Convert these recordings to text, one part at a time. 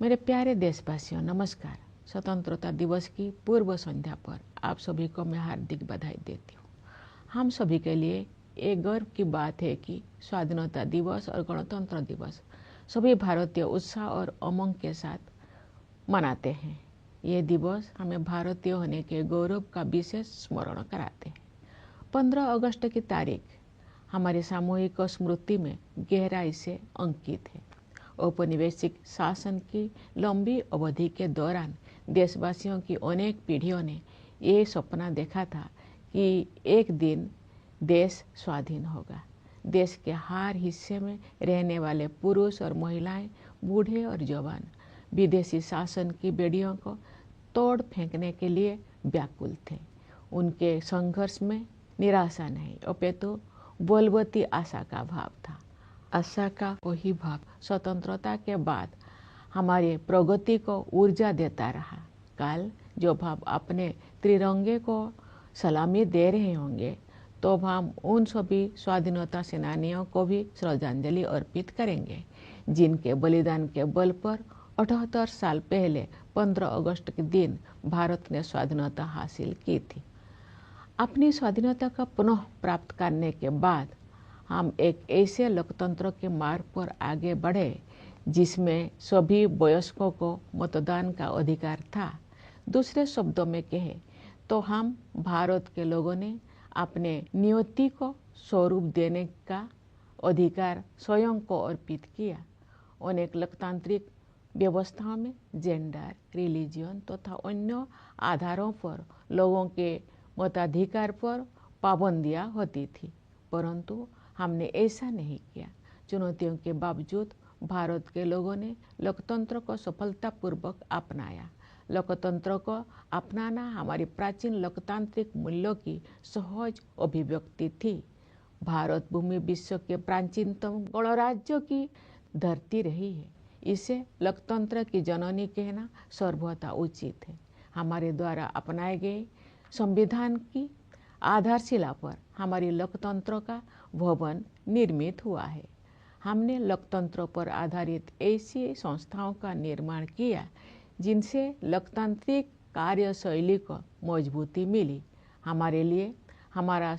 मेरे प्यारे देशवासियों, नमस्कार। स्वतंत्रता दिवस की पूर्व संध्या पर आप सभी को मैं हार्दिक बधाई देती हूँ। हम सभी के लिए एक गर्व की बात है कि स्वाधीनता दिवस और गणतंत्र दिवस सभी भारतीय उत्साह और उमंग के साथ मनाते हैं। ये दिवस हमें भारतीय होने के गौरव का विशेष स्मरण कराते हैं। 15 अगस्त की तारीख हमारी सामूहिक स्मृति में गहराई से अंकित है। औपनिवेशिक शासन की लंबी अवधि के दौरान देशवासियों की अनेक पीढ़ियों ने ये सपना देखा था कि एक दिन देश स्वाधीन होगा। देश के हर हिस्से में रहने वाले पुरुष और महिलाएं, बूढ़े और जवान विदेशी शासन की बेड़ियों को तोड़ फेंकने के लिए व्याकुल थे। उनके संघर्ष में निराशा नहीं, अपितु बलवती आशा का भाव था। आशा का वही भाव स्वतंत्रता के बाद हमारी प्रगति को ऊर्जा देता रहा। कल जो भाव अपने त्रिरंगे को सलामी दे रहे होंगे, तो हम उन सभी स्वाधीनता सेनानियों को भी श्रद्धांजलि अर्पित करेंगे जिनके बलिदान के बल पर 78 साल पहले 15 अगस्त के दिन भारत ने स्वाधीनता हासिल की थी। अपनी स्वाधीनता का पुनः प्राप्त करने के बाद हम एक ऐसे लोकतंत्र के मार्ग पर आगे बढ़े जिसमें सभी वयस्कों को मतदान का अधिकार था। दूसरे शब्दों में कहे तो हम भारत के लोगों ने अपने नियति को स्वरूप देने का अधिकार स्वयं को अर्पित किया। अनेक लोकतांत्रिक व्यवस्थाओं में जेंडर, रिलीजियन तथा अन्य आधारों पर लोगों के मताधिकार पर पाबंदियां होती थी, परंतु हमने ऐसा नहीं किया। चुनौतियों के बावजूद भारत के लोगों ने लोकतंत्र को सफलतापूर्वक अपनाया। लोकतंत्र को अपनाना हमारी प्राचीन लोकतांत्रिक मूल्यों की सहज अभिव्यक्ति थी। भारत भूमि विश्व के प्राचीनतम गणराज्यों की धरती रही है। इसे लोकतंत्र की जननी कहना सर्वथा उचित है। हमारे द्वारा अपनाए गए संविधान की आधारशिला पर हमारी लोकतंत्र का भवन निर्मित हुआ है। हमने लोकतंत्र पर आधारित ऐसी संस्थाओं का निर्माण किया जिनसे लोकतांत्रिक कार्यशैली को मजबूती मिली। हमारे लिए हमारा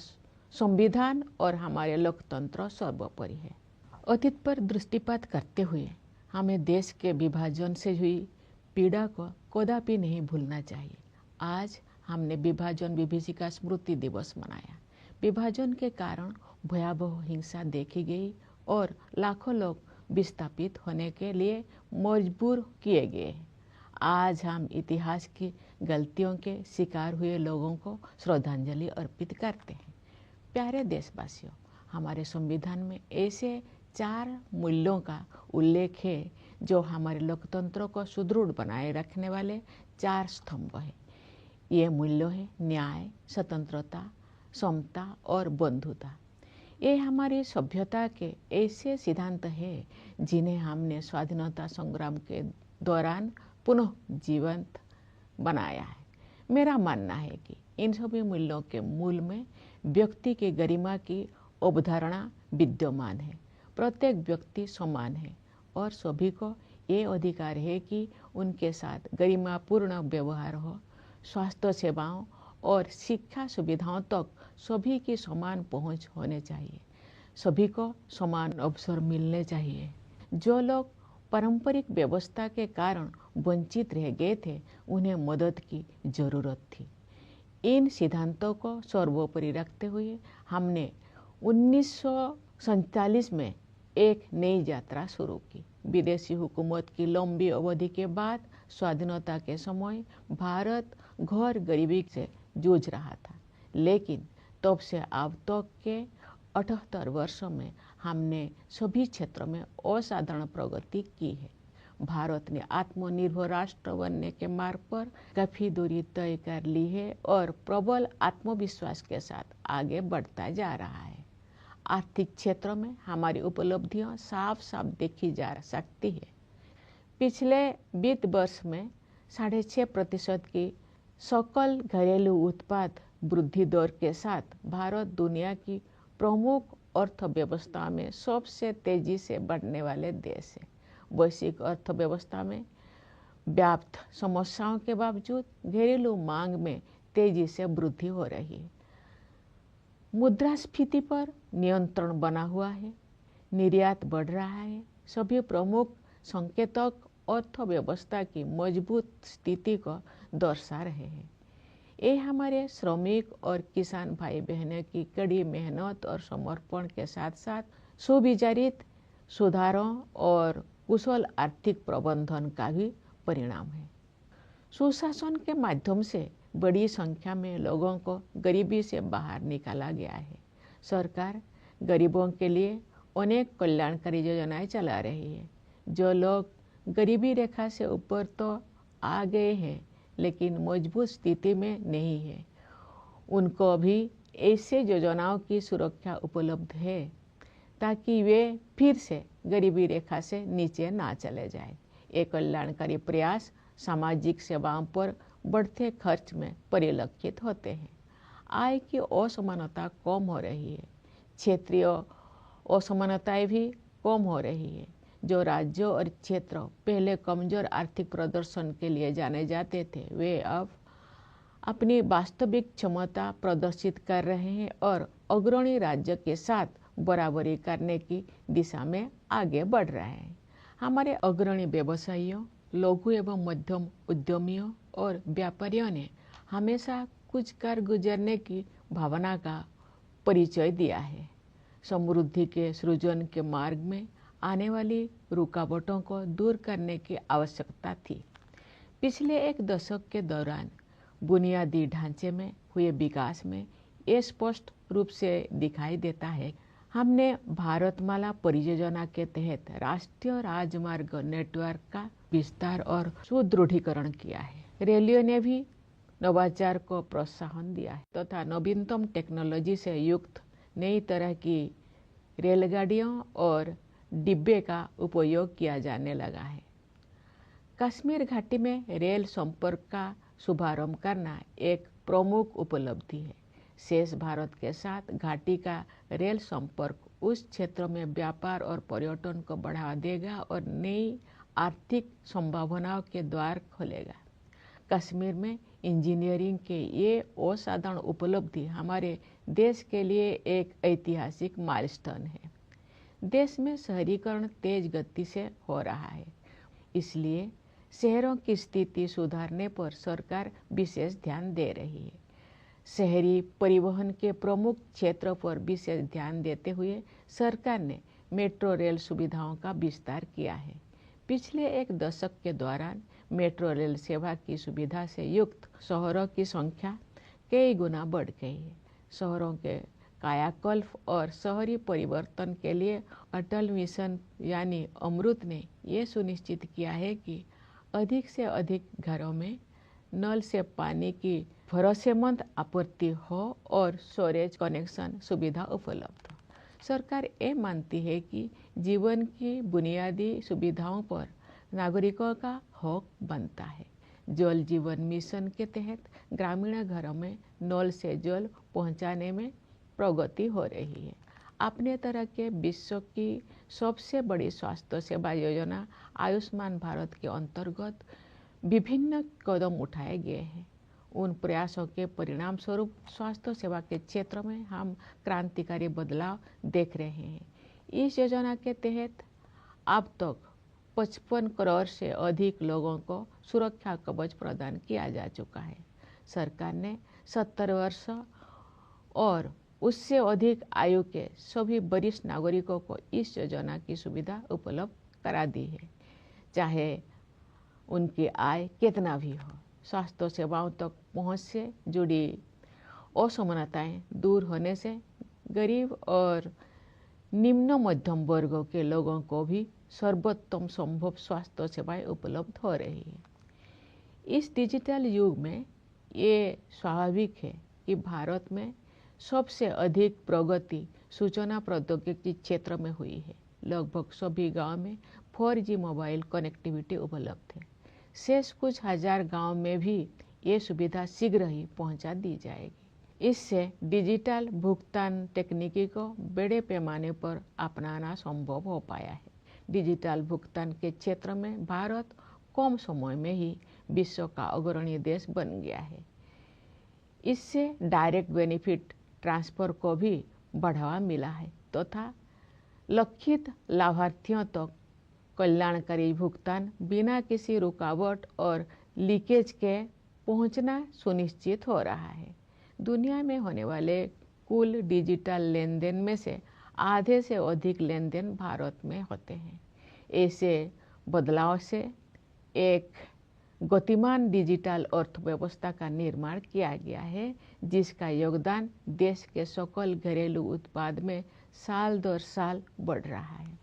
संविधान और हमारे लोकतंत्र सर्वोपरि है। अतीत पर दृष्टिपात करते हुए हमें देश के विभाजन से हुई पीड़ा को कदापि नहीं भूलना चाहिए। आज हमने विभाजन विभीषिका स्मृति दिवस मनाया। विभाजन के कारण भयावह हिंसा देखी गई और लाखों लोग विस्थापित होने के लिए मजबूर किए गए। आज हम इतिहास की गलतियों के शिकार हुए लोगों को श्रद्धांजलि अर्पित करते हैं। प्यारे देशवासियों, हमारे संविधान में ऐसे 4 मूल्यों का उल्लेख है जो हमारे लोकतंत्र को सुदृढ़ बनाए रखने वाले 4 स्तंभ हैं। ये मूल्य है न्याय, स्वतंत्रता, समता और बंधुता। ये हमारी सभ्यता के ऐसे सिद्धांत हैं जिन्हें हमने स्वाधीनता संग्राम के दौरान पुनः जीवंत बनाया है। मेरा मानना है कि इन सभी मूल्यों के मूल में व्यक्ति की गरिमा की अवधारणा विद्यमान है। प्रत्येक व्यक्ति समान है और सभी को ये अधिकार है कि उनके साथ गरिमापूर्ण व्यवहार हो। स्वास्थ्य सेवाओं और शिक्षा सुविधाओं तक सभी की समान पहुंच होने चाहिए। सभी को समान अवसर मिलने चाहिए। जो लोग पारंपरिक व्यवस्था के कारण वंचित रह गए थे, उन्हें मदद की जरूरत थी। इन सिद्धांतों को सर्वोपरि रखते हुए हमने 1947 में एक नई यात्रा शुरू की। विदेशी हुकूमत की लंबी अवधि के बाद स्वाधीनता के समय भारत घोर गरीबी से जूझ रहा था, लेकिन तब से अब तक के 78 वर्षों में हमने सभी क्षेत्रों में असाधारण प्रगति की है। भारत ने आत्मनिर्भर राष्ट्र बनने के मार्ग पर काफी दूरी तय कर ली है और प्रबल आत्मविश्वास के साथ आगे बढ़ता जा रहा है। आर्थिक क्षेत्र में हमारी उपलब्धियां साफ साफ देखी जा सकती है। पिछले वित्त वर्ष में 6.5% की सकल घरेलू उत्पाद वृद्धि दर के साथ भारत दुनिया की प्रमुख अर्थव्यवस्था में सबसे तेजी से बढ़ने वाले देश है। वैश्विक अर्थव्यवस्था में व्याप्त समस्याओं के बावजूद घरेलू मांग में तेजी से वृद्धि हो रही है। मुद्रास्फीति पर नियंत्रण बना हुआ है, निर्यात बढ़ रहा है। सभी प्रमुख संकेतक अर्थव्यवस्था की मजबूत स्थिति को दर्शा रहे हैं। ये हमारे श्रमिक और किसान भाई बहनों की कड़ी मेहनत और समर्पण के साथ साथ सुविचारित सुधारों और कुशल आर्थिक प्रबंधन का भी परिणाम है। सुशासन के माध्यम से बड़ी संख्या में लोगों को गरीबी से बाहर निकाला गया है। सरकार गरीबों के लिए अनेक कल्याणकारी योजनाएं चला रही है। जो लोग गरीबी रेखा से ऊपर तो आ गए हैं लेकिन मजबूत स्थिति में नहीं है, उनको भी ऐसे योजनाओं की सुरक्षा उपलब्ध है ताकि वे फिर से गरीबी रेखा से नीचे ना चले जाए। ये कल्याणकारी प्रयास सामाजिक सेवाओं पर बढ़ते खर्च में परिलक्षित होते हैं। आय की असमानता कम हो रही है, क्षेत्रीय असमानताएं भी कम हो रही है। जो राज्यों और क्षेत्र पहले कमजोर आर्थिक प्रदर्शन के लिए जाने जाते थे, वे अब अपनी वास्तविक क्षमता प्रदर्शित कर रहे हैं और अग्रणी राज्य के साथ बराबरी करने की दिशा में आगे बढ़ रहे हैं। हमारे अग्रणी व्यवसायियों, लघु एवं मध्यम उद्यमियों और व्यापारियों ने हमेशा कुछ कर गुजरने की भावना का परिचय दिया है। समृद्धि के सृजन के मार्ग में आने वाली रुकावटों को दूर करने की आवश्यकता थी। पिछले एक दशक के दौरान बुनियादी ढांचे में हुए विकास में ये स्पष्ट रूप से दिखाई देता है। हमने भारतमाला परियोजना के तहत राष्ट्रीय राजमार्ग नेटवर्क का विस्तार और सुदृढ़ीकरण किया है। रेलवे ने भी नवाचार को प्रोत्साहन दिया है तथा नवीनतम टेक्नोलॉजी से युक्त नई तरह की रेलगाड़ियों और डिब्बे का उपयोग किया जाने लगा है। कश्मीर घाटी में रेल संपर्क का शुभारंभ करना एक प्रमुख उपलब्धि है। शेष भारत के साथ घाटी का रेल संपर्क उस क्षेत्र में व्यापार और पर्यटन को बढ़ावा देगा और नई आर्थिक संभावनाओं के द्वार खोलेगा। कश्मीर में इंजीनियरिंग के ये असाधारण उपलब्धि हमारे देश के लिए एक ऐतिहासिक माइलस्टोन है। देश में शहरीकरण तेज गति से हो रहा है, इसलिए शहरों की स्थिति सुधारने पर सरकार विशेष ध्यान दे रही है। शहरी परिवहन के प्रमुख क्षेत्रों पर विशेष ध्यान देते हुए सरकार ने मेट्रो रेल सुविधाओं का विस्तार किया है। पिछले एक दशक के दौरान मेट्रो रेल सेवा की सुविधा से युक्त शहरों की संख्या कई गुना बढ़ गई है। शहरों के कायाकल्प और शहरी परिवर्तन के लिए अटल मिशन यानी अमृत ने ये सुनिश्चित किया है कि अधिक से अधिक घरों में नल से पानी की भरोसेमंद आपूर्ति हो और स्टोरेज कनेक्शन सुविधा उपलब्ध हो। सरकार ये मानती है कि जीवन की बुनियादी सुविधाओं पर नागरिकों का हक बनता है। जल जीवन मिशन के तहत ग्रामीण घरों में नल से जल पहुंचाने में प्रगति हो रही है। अपने तरह के विश्व की सबसे बड़ी स्वास्थ्य सेवा योजना आयुष्मान भारत के अंतर्गत विभिन्न कदम उठाए गए हैं। उन प्रयासों के परिणाम स्वरूप स्वास्थ्य सेवा के क्षेत्र में हम क्रांतिकारी बदलाव देख रहे हैं। इस योजना के तहत अब तक 55 करोड़ से अधिक लोगों को सुरक्षा कवच प्रदान किया जा चुका है। सरकार ने 70 वर्ष और उससे अधिक आयु के सभी वरिष्ठ नागरिकों को इस योजना की सुविधा उपलब्ध करा दी है, चाहे उनकी आय कितना भी हो। स्वास्थ्य सेवाओं तक पहुंच से जुड़ी असमानताएं दूर होने से गरीब और निम्न मध्यम वर्गों के लोगों को भी सर्वोत्तम संभव स्वास्थ्य सेवाएं उपलब्ध हो रही है। इस डिजिटल युग में ये स्वाभाविक है कि भारत में सबसे अधिक प्रगति सूचना प्रौद्योगिकी क्षेत्र में हुई है। लगभग सभी गांव में 4G मोबाइल कनेक्टिविटी उपलब्ध है। शेष कुछ हजार गांव में भी ये सुविधा शीघ्र ही पहुंचा दी जाएगी। इससे डिजिटल भुगतान तकनीकी को बड़े पैमाने पर अपनाना संभव हो पाया है। डिजिटल भुगतान के क्षेत्र में भारत कम समय में ही विश्व का अग्रणी देश बन गया है। इससे डायरेक्ट बेनिफिट ट्रांसफर को भी बढ़ावा मिला है तथा लक्षित लाभार्थियों तक कल्याणकारी भुगतान बिना किसी रुकावट और लीकेज के पहुंचना सुनिश्चित हो रहा है। दुनिया में होने वाले कुल डिजिटल लेन देन में से आधे से अधिक लेन देन भारत में होते हैं। ऐसे बदलाव से एक गतिमान डिजिटल अर्थव्यवस्था का निर्माण किया गया है, जिसका योगदान देश के सकल घरेलू उत्पाद में साल दर साल बढ़ रहा है।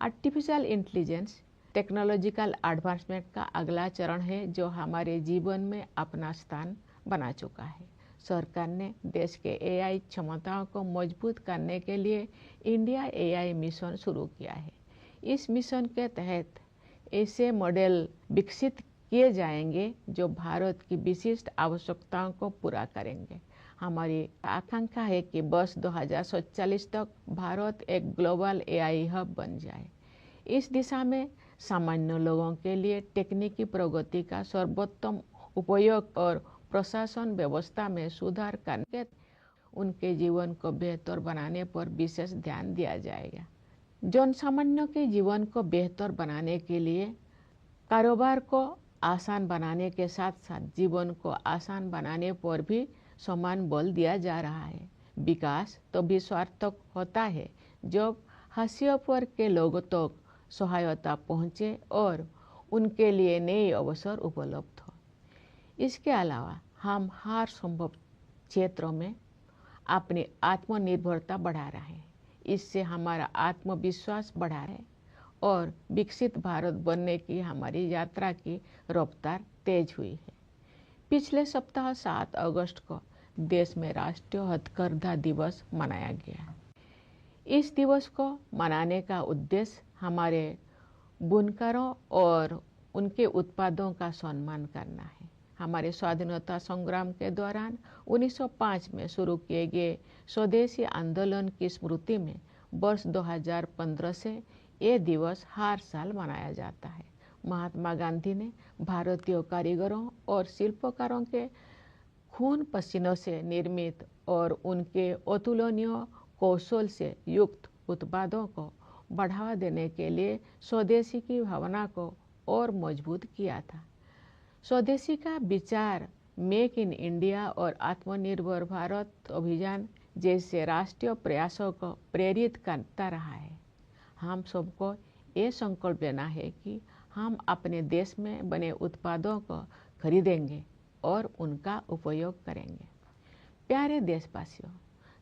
आर्टिफिशियल इंटेलिजेंस टेक्नोलॉजिकल एडवांसमेंट का अगला चरण है जो हमारे जीवन में अपना स्थान बना चुका है। सरकार ने देश के एआई क्षमताओं को मजबूत करने के लिए इंडिया एआई मिशन शुरू किया है। इस मिशन के तहत ऐसे मॉडल विकसित किए जाएंगे जो भारत की विशिष्ट आवश्यकताओं को पूरा करेंगे। हमारी आकांक्षा है कि वर्ष 2047 तक भारत एक ग्लोबल एआई हब बन जाए। इस दिशा में सामान्य लोगों के लिए तकनीकी प्रगति का सर्वोत्तम उपयोग और प्रशासन व्यवस्था में सुधार करके उनके जीवन को बेहतर बनाने पर विशेष ध्यान दिया जाएगा। जनसामान्य के जीवन को बेहतर बनाने के लिए कारोबार को आसान बनाने के साथ साथ जीवन को आसान बनाने पर भी समान बल दिया जा रहा है। विकास तो भी सार्थक होता है जब हाशिए पर के लोगों तक सहायता पहुँचे और उनके लिए नए अवसर उपलब्ध हो। इसके अलावा हम हर संभव क्षेत्रों में अपनी आत्मनिर्भरता बढ़ा रहे हैं। इससे हमारा आत्मविश्वास बढ़ा है और विकसित भारत बनने की हमारी यात्रा की रफ्तार तेज हुई है। पिछले सप्ताह 7 अगस्त को देश में राष्ट्रीय हथकरघा दिवस मनाया गया। इस दिवस को मनाने का उद्देश्य हमारे बुनकरों और उनके उत्पादों का सम्मान करना है। हमारे स्वाधीनता संग्राम के दौरान 1905 में शुरू किए गए स्वदेशी आंदोलन की स्मृति में वर्ष 2015 से ये दिवस हर साल मनाया जाता है। महात्मा गांधी ने भारतीय कारीगरों और शिल्पकारों के खून पसीनों से निर्मित और उनके अतुलनीय कौशल से युक्त उत्पादों को बढ़ावा देने के लिए स्वदेशी की भावना को और मजबूत किया था। स्वदेशी का विचार मेक इन इंडिया और आत्मनिर्भर भारत अभियान जैसे राष्ट्रीय प्रयासों को प्रेरित करता रहा है। हम सबको ये संकल्प लेना है कि हम अपने देश में बने उत्पादों को खरीदेंगे और उनका उपयोग करेंगे। प्यारे देशवासियों,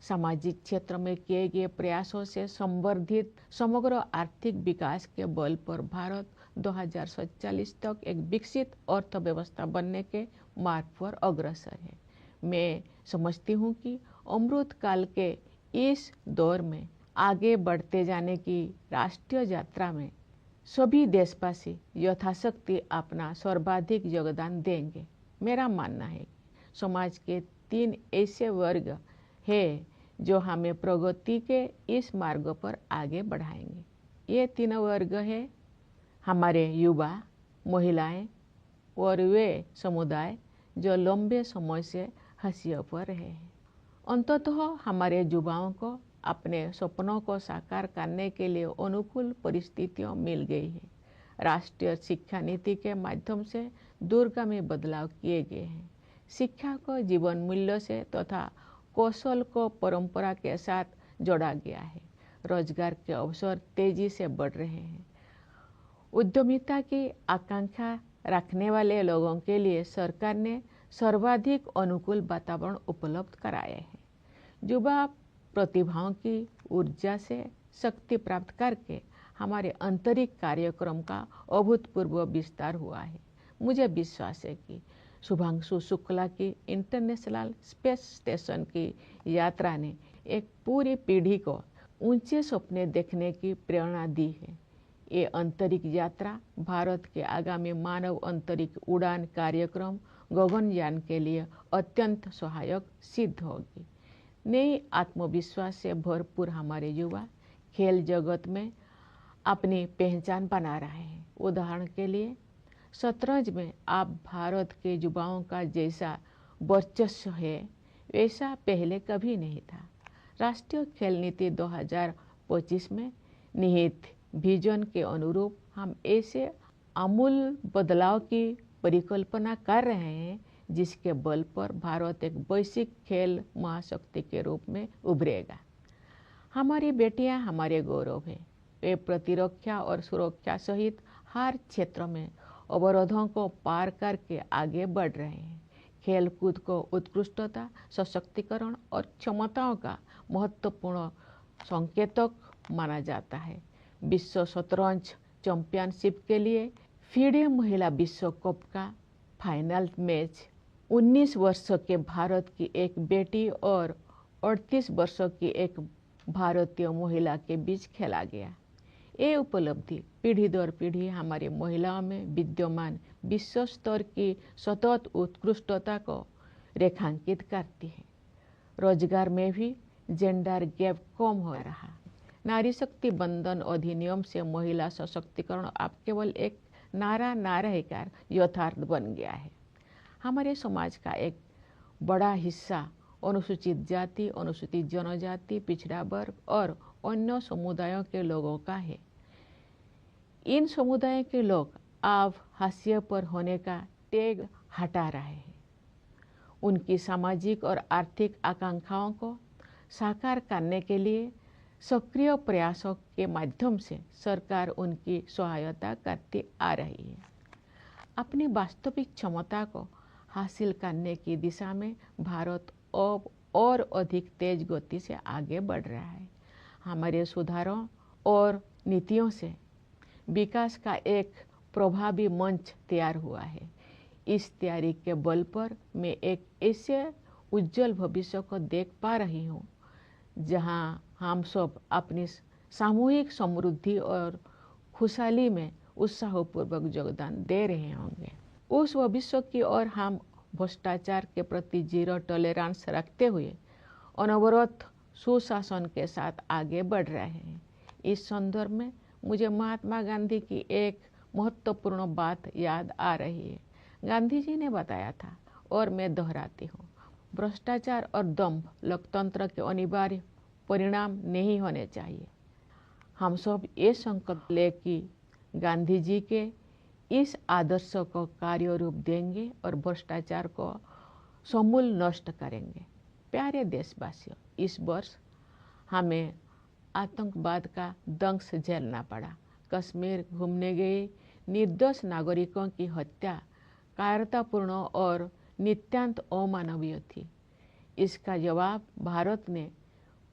सामाजिक क्षेत्र में किए गए प्रयासों से संवर्धित समग्र आर्थिक विकास के बल पर भारत 2047 तक एक विकसित अर्थव्यवस्था बनने के मार्ग पर अग्रसर है। मैं समझती हूँ कि अमृत काल के इस दौर में आगे बढ़ते जाने की राष्ट्रीय यात्रा में सभी देशवासी यथाशक्ति अपना सर्वाधिक योगदान देंगे। मेरा मानना है कि समाज के 3 ऐसे वर्ग हैं जो हमें प्रगति के इस मार्ग पर आगे बढ़ाएंगे। ये 3 वर्ग है हमारे युवा, महिलाएं और वे समुदाय जो लंबे समय से हाशिए पर रहे हैं। अंततः हमारे युवाओं को अपने सपनों को साकार करने के लिए अनुकूल परिस्थितियां मिल गई है। राष्ट्रीय शिक्षा नीति के माध्यम से दूरगामी बदलाव किए गए हैं। शिक्षा को जीवन मूल्यों से तथा कौशल को परंपरा के साथ जोड़ा गया है। रोजगार के अवसर तेजी से बढ़ रहे हैं। उद्यमिता की आकांक्षा रखने वाले लोगों के लिए सरकार ने सर्वाधिक अनुकूल वातावरण उपलब्ध कराए हैं। युवा प्रतिभाओं की ऊर्जा से शक्ति प्राप्त करके हमारे आंतरिक कार्यक्रम का अभूतपूर्व विस्तार हुआ है। मुझे विश्वास है कि शुभांशु शुक्ला की इंटरनेशनल स्पेस स्टेशन की यात्रा ने एक पूरी पीढ़ी को ऊंचे सपने देखने की प्रेरणा दी है। ये अंतरिक्ष यात्रा भारत के आगामी मानव अंतरिक्ष उड़ान कार्यक्रम गगनयान के लिए अत्यंत सहायक सिद्ध होगी। नए आत्मविश्वास से भरपूर हमारे युवा खेल जगत में अपनी पहचान बना रहे हैं। उदाहरण के लिए शतरंज में आप भारत के युवाओं का जैसा वर्चस्व है वैसा पहले कभी नहीं था। राष्ट्रीय खेल नीति 2025 में निहित विजन के अनुरूप हम ऐसे आमूल बदलाव की परिकल्पना कर रहे हैं जिसके बल पर भारत एक वैश्विक खेल महाशक्ति के रूप में उभरेगा। हमारी बेटियां हमारे गौरव हैं। वे प्रतिरक्षा और सुरक्षा सहित हर क्षेत्र में अवरोधों को पार करके आगे बढ़ रहे हैं। खेलकूद को उत्कृष्टता, सशक्तिकरण और क्षमताओं का महत्वपूर्ण संकेतक माना जाता है। विश्व शतरंज चैंपियनशिप के लिए फीडे महिला विश्व कप का फाइनल मैच 19 वर्षों के भारत की एक बेटी और 38 वर्षों की एक भारतीय महिला के बीच खेला गया। ये उपलब्धि पीढ़ी दर पीढ़ी हमारी महिलाओं में विद्यमान विश्व स्तर की सतत उत्कृष्टता को रेखांकित करती है। रोजगार में भी जेंडर गैप कम हो रहा। नारी शक्ति बंधन अधिनियम से महिला सशक्तिकरण अब केवल एक नारा ना रहकर यथार्थ बन गया है। हमारे समाज का एक बड़ा हिस्सा अनुसूचित जाति, अनुसूचित जनजाति, पिछड़ा वर्ग और अन्य समुदायों के लोगों का है। इन समुदायों के लोग अब हाशिए पर होने का टैग हटा रहे हैं। उनकी सामाजिक और आर्थिक आकांक्षाओं को साकार करने के लिए सक्रिय प्रयासों के माध्यम से सरकार उनकी सहायता करती आ रही है। अपनी वास्तविक क्षमता को हासिल करने की दिशा में भारत अब और अधिक तेज गति से आगे बढ़ रहा है। हमारे सुधारों और नीतियों से विकास का एक प्रभावी मंच तैयार हुआ है। इस तैयारी के बल पर मैं एक ऐसे उज्जवल भविष्य को देख पा रही हूँ जहाँ हम सब अपनी सामूहिक समृद्धि और खुशहाली में उत्साहपूर्वक योगदान दे रहे होंगे। उस भविष्य की ओर हम भ्रष्टाचार के प्रति जीरो टॉलरेंस रखते हुए अनवरत सुशासन के साथ आगे बढ़ रहे हैं। इस संदर्भ में मुझे महात्मा गांधी की एक महत्वपूर्ण बात याद आ रही है। गांधी जी ने बताया था और मैं दोहराती हूँ, भ्रष्टाचार और दंभ लोकतंत्र के अनिवार्य परिणाम नहीं होने चाहिए। हम सब ये संकल्प ले कि गांधी जी के इस आदर्श को कार्य रूप देंगे और भ्रष्टाचार को समूल नष्ट करेंगे। प्यारे देशवासियों, इस वर्ष हमें आतंकवाद का दंश झेलना पड़ा। कश्मीर घूमने गए निर्दोष नागरिकों की हत्या कायरतापूर्ण और नितांत अमानवीय थी। इसका जवाब भारत ने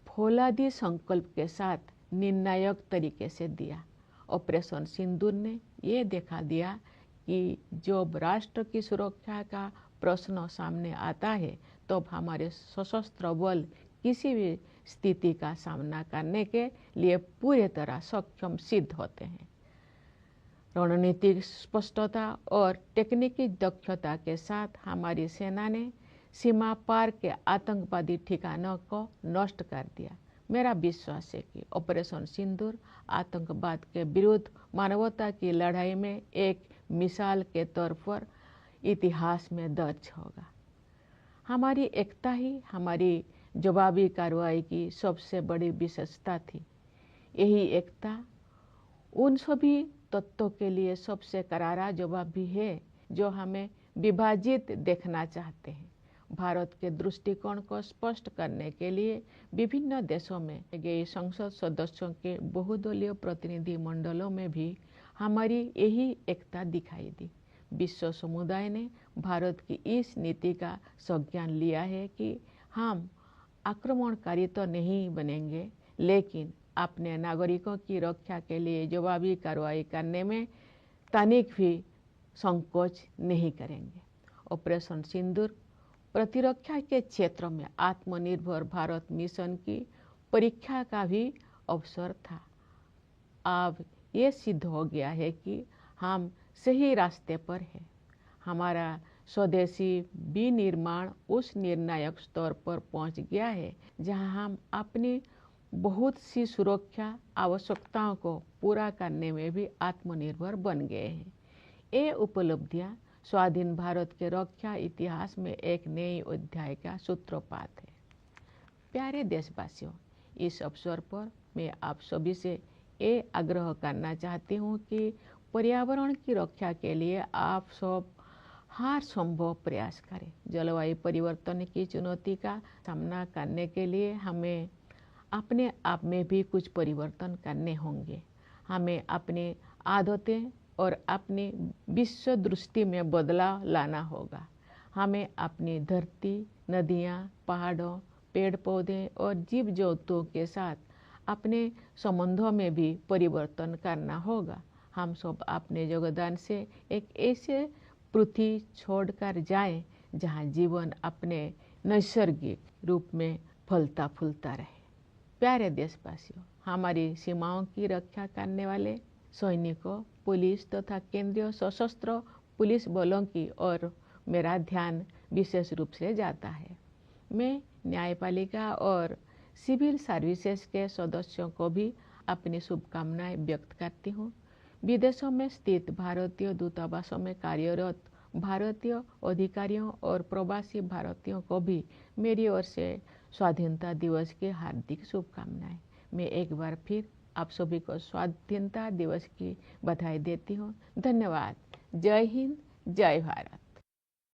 फौलादी संकल्प के साथ निर्णायक तरीके से दिया। ऑपरेशन सिंदूर ने ये दिखा दिया कि जब राष्ट्र की सुरक्षा का प्रश्न सामने आता है तब हमारे सशस्त्र बल किसी भी स्थिति का सामना करने के लिए पूरी तरह सक्षम सिद्ध होते हैं। रणनीतिक स्पष्टता और तकनीकी दक्षता के साथ हमारी सेना ने सीमा पार के आतंकवादी ठिकानों को नष्ट कर दिया। मेरा विश्वास है कि ऑपरेशन सिंदूर आतंकवाद के विरुद्ध मानवता की लड़ाई में एक मिसाल के तौर पर इतिहास में दर्ज होगा। हमारी एकता ही हमारी जवाबी कार्रवाई की सबसे बड़ी विशेषता थी। यही एकता उन सभी तत्वों के लिए सबसे करारा जवाब भी है जो हमें विभाजित देखना चाहते हैं। भारत के दृष्टिकोण को स्पष्ट करने के लिए विभिन्न देशों में गए संसद सदस्यों के बहुदलीय प्रतिनिधि मंडलों में भी हमारी यही एकता दिखाई दी। विश्व समुदाय ने भारत की इस नीति का संज्ञान लिया है कि हम आक्रमणकारी तो नहीं बनेंगे, लेकिन अपने नागरिकों की रक्षा के लिए जवाबी कार्रवाई करने में तनिक भी संकोच नहीं करेंगे। ऑपरेशन सिंदूर प्रतिरक्षा के क्षेत्र में आत्मनिर्भर भारत मिशन की परीक्षा का भी अवसर था। अब ये सिद्ध हो गया है कि हम सही रास्ते पर हैं। हमारा स्वदेशी विनिर्माण उस निर्णायक स्तर पर पहुंच गया है जहां हम अपनी बहुत सी सुरक्षा आवश्यकताओं को पूरा करने में भी आत्मनिर्भर बन गए हैं। ये उपलब्धियां स्वाधीन भारत के रक्षा इतिहास में एक नए अध्याय का सूत्रपात है। प्यारे देशवासियों, इस अवसर पर मैं आप सभी से ये आग्रह करना चाहती हूँ कि पर्यावरण की रक्षा के लिए आप सब हर संभव प्रयास करें। जलवायु परिवर्तन की चुनौती का सामना करने के लिए हमें अपने आप में भी कुछ परिवर्तन करने होंगे। हमें अपनी आदतें और अपनी विश्व दृष्टि में बदलाव लाना होगा। हमें अपनी धरती, नदियाँ, पहाड़ों, पेड़ पौधे और जीव जंतुओं के साथ अपने संबंधों में भी परिवर्तन करना होगा। हम सब अपने योगदान से एक ऐसे पृथ्वी छोड़कर जाएं जहां जीवन अपने नैसर्गिक रूप में फलता फूलता रहे। प्यारे देशवासियों, हमारी सीमाओं की रक्षा करने वाले सैनिकों, पुलिस तथा केंद्रीय सशस्त्र पुलिस बलों की ओर मेरा ध्यान विशेष रूप से जाता है। मैं न्यायपालिका और सिविल सर्विसेज के सदस्यों को भी अपनी शुभकामनाएं व्यक्त करती हूँ। विदेशों में स्थित भारतीय दूतावासों में कार्यरत भारतीय अधिकारियों और प्रवासी भारतीयों को भी मेरी ओर से स्वाधीनता दिवस की हार्दिक शुभकामनाएं। मैं एक बार फिर आप सभी को स्वाधीनता दिवस की बधाई देती हूँ। धन्यवाद। जय हिंद, जय भारत।